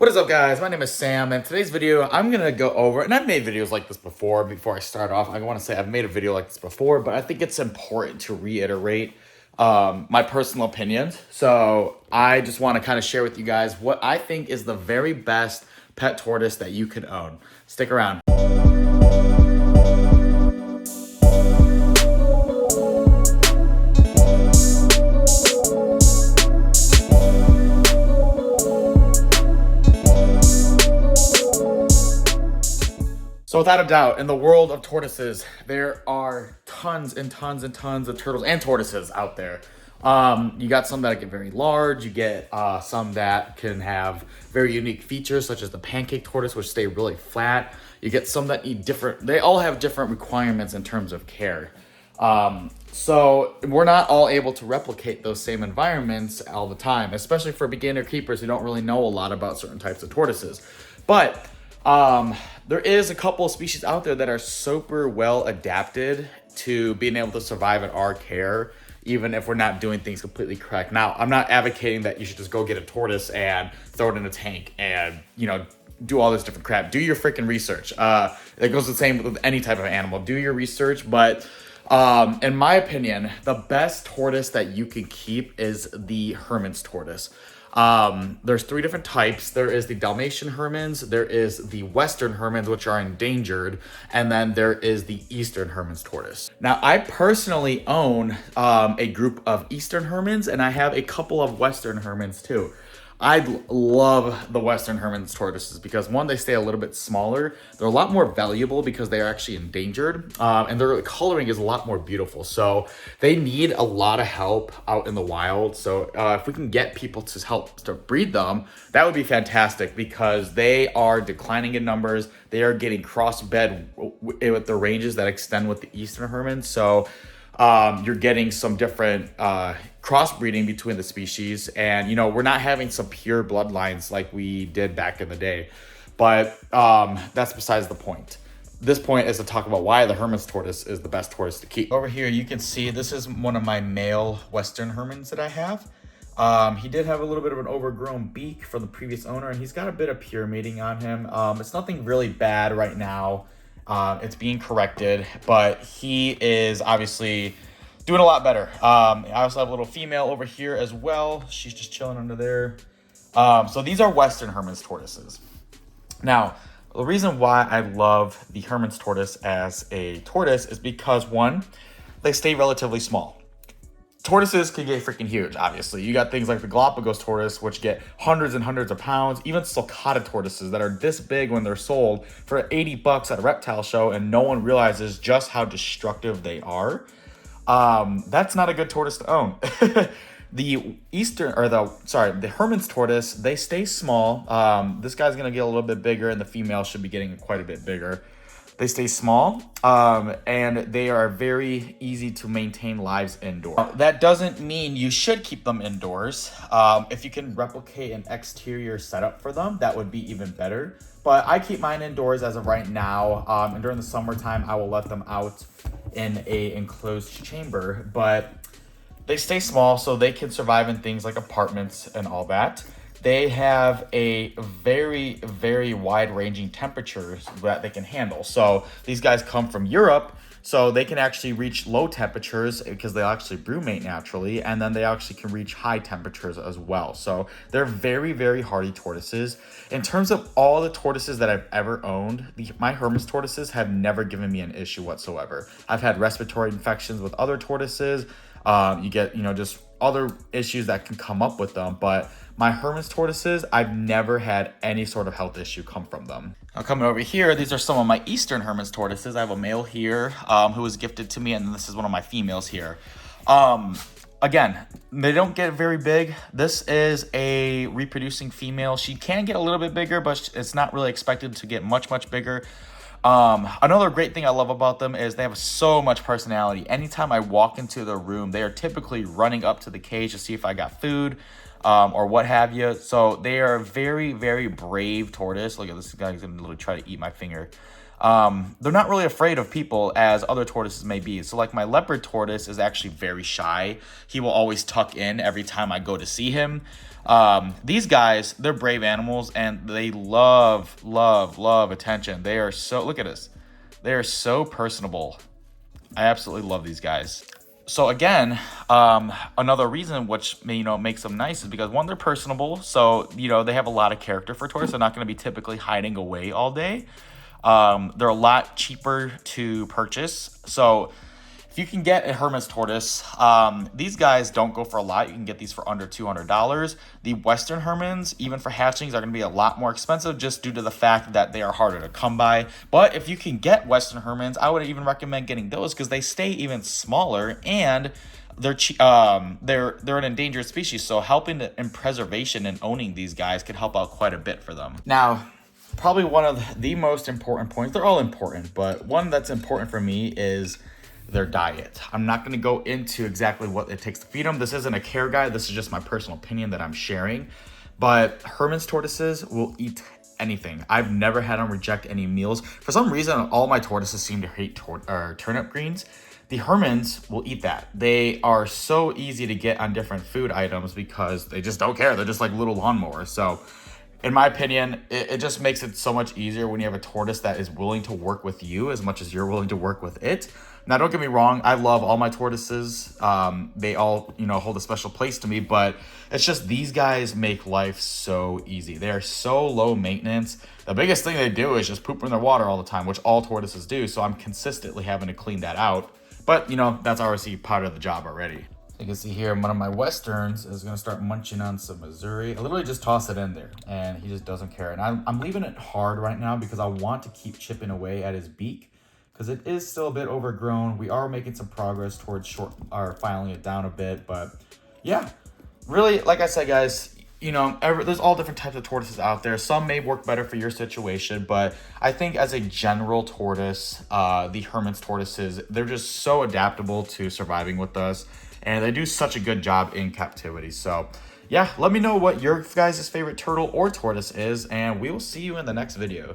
What is up, guys? My name is Sam, and today's video I'm gonna go over, and I've made videos like this before. Before I start off, I want to say I've made a video like this before, but I think it's important to reiterate my personal opinions. So I just want to kind of share with you guys what I think is the very best pet tortoise that you could own. Stick around. So without a doubt, in the world of tortoises, there are tons and tons and tons of turtles and tortoises out there. You got some that get very large. You get some that can have very unique features, such as the pancake tortoise, which stay really flat. You get some that need different, they all have different requirements in terms of care. So we're not all able to replicate those same environments all the time, especially for beginner keepers who don't really know a lot about certain types of tortoises. But there is a couple of species out there that are super well adapted to being able to survive in our care, even if we're not doing things completely correct. Now, I'm not advocating that you should just go get a tortoise and throw it in a tank and, do all this different crap. Do your freaking research. It goes the same with any type of animal. Do your research, but in my opinion, the best tortoise that you can keep is the Hermann's tortoise. There's three different types. There is the Dalmatian Hermann's, there is the Western Hermann's, which are endangered, and then there is the Eastern Hermann's tortoise. Now, I personally own a group of Eastern Hermann's, and I have a couple of Western Hermann's too. I love the Western Hermann's tortoises because, one, they stay a little bit smaller. They're a lot more valuable because they are actually endangered, and their coloring is a lot more beautiful. So they need a lot of help out in the wild. So if we can get people to help to breed them, that would be fantastic because they are declining in numbers. They are getting crossbred with the ranges that extend with the Eastern Hermann's. So you're getting some different crossbreeding between the species, and we're not having some pure bloodlines like we did back in the day. But that's besides the point. This point is to talk about why the Hermann's tortoise is the best tortoise to keep. Over here you can see this is one of my male Western Hermann's that I have. He did have a little bit of an overgrown beak from the previous owner, and he's got a bit of pure mating on him. It's nothing really bad right now. It's being corrected, but he is obviously doing a lot better. I also have a little female over here as well. She's just chilling under there. So these are Western Hermann's tortoises. Now, the reason why I love the Hermann's tortoise as a tortoise is because, one, they stay relatively small. Tortoises can get freaking huge, obviously. You got things like the Galapagos tortoise, which get hundreds and hundreds of pounds. Even Cota tortoises that are this big when they're sold for $80 at a reptile show, and no one realizes just how destructive they are. That's not a good tortoise to own. The Hermann's tortoise, they stay small. This guy's gonna get a little bit bigger, and the female should be getting quite a bit bigger. They stay small, and they are very easy to maintain lives indoors. That doesn't mean you should keep them indoors. If you can replicate an exterior setup for them, that would be even better. But I keep mine indoors as of right now, and during the summertime, I will let them out in a enclosed chamber. But they stay small, so they can survive in things like apartments and all that. They have a very, very wide-ranging temperatures that they can handle. So these guys come from Europe, so they can actually reach low temperatures because they actually brumate naturally, and then they actually can reach high temperatures as well. So they're very, very hardy tortoises. In terms of all the tortoises that I've ever owned, my Hermann's tortoises have never given me an issue whatsoever. I've had respiratory infections with other tortoises. You get, just other issues that can come up with them, but my Hermann's tortoises, I've never had any sort of health issue come from them. Now, coming over here, these are some of my Eastern Hermann's tortoises. I have a male here who was gifted to me, and then this is one of my females here. Again, they don't get very big. This is a reproducing female. She can get a little bit bigger, but it's not really expected to get much, much bigger. Another great thing I love about them is they have so much personality. Anytime I walk into the room, they are typically running up to the cage to see if I got food, or what have you. So they are a very, very brave tortoise. Look at this guy, he's gonna literally try to eat my finger. they're not really afraid of people as other tortoises may be. So like my leopard tortoise is actually very shy. He will always tuck in every time I go to see him. These guys, they're brave animals and they love attention. They are so, look at this. They are so personable. I absolutely love these guys. So again, another reason which makes them nice is because one, they're personable. So, they have a lot of character for tortoise. They're not going to be typically hiding away all day. They're a lot cheaper to purchase. So if you can get a Hermann's tortoise, these guys don't go for a lot. You can get these for under $200. The Western Hermans, even for hatchings, are going to be a lot more expensive just due to the fact that they are harder to come by. But if you can get Western Hermans, I would even recommend getting those because they stay even smaller and they're an endangered species. So helping in preservation and owning these guys could help out quite a bit for them. Now, probably one of the most important points, they're all important, but one that's important for me is their diet. I'm not going to go into exactly what it takes to feed them. This isn't a care guide. This is just my personal opinion that I'm sharing. But Hermann's tortoises will eat anything. I've never had them reject any meals. For some reason, all my tortoises seem to hate turnip greens. The Hermann's will eat that. They are so easy to get on different food items because they just don't care. They're just like little lawnmowers. So in my opinion, it just makes it so much easier when you have a tortoise that is willing to work with you as much as you're willing to work with it. Now, don't get me wrong. I love all my tortoises. They all, hold a special place to me, but it's just these guys make life so easy. They are so low maintenance. The biggest thing they do is just poop in their water all the time, which all tortoises do. So I'm consistently having to clean that out. But, that's obviously part of the job already. You can see here, one of my Westerns is going to start munching on some Missouri. I literally just toss it in there, and he just doesn't care. And I'm leaving it hard right now because I want to keep chipping away at his beak because it is still a bit overgrown. We are making some progress towards filing it down a bit. But, yeah, really, like I said, guys, there's all different types of tortoises out there. Some may work better for your situation, but I think as a general tortoise, the Hermann's tortoises, they're just so adaptable to surviving with us. And they do such a good job in captivity. So, yeah, let me know what your guys' favorite turtle or tortoise is, and we will see you in the next video.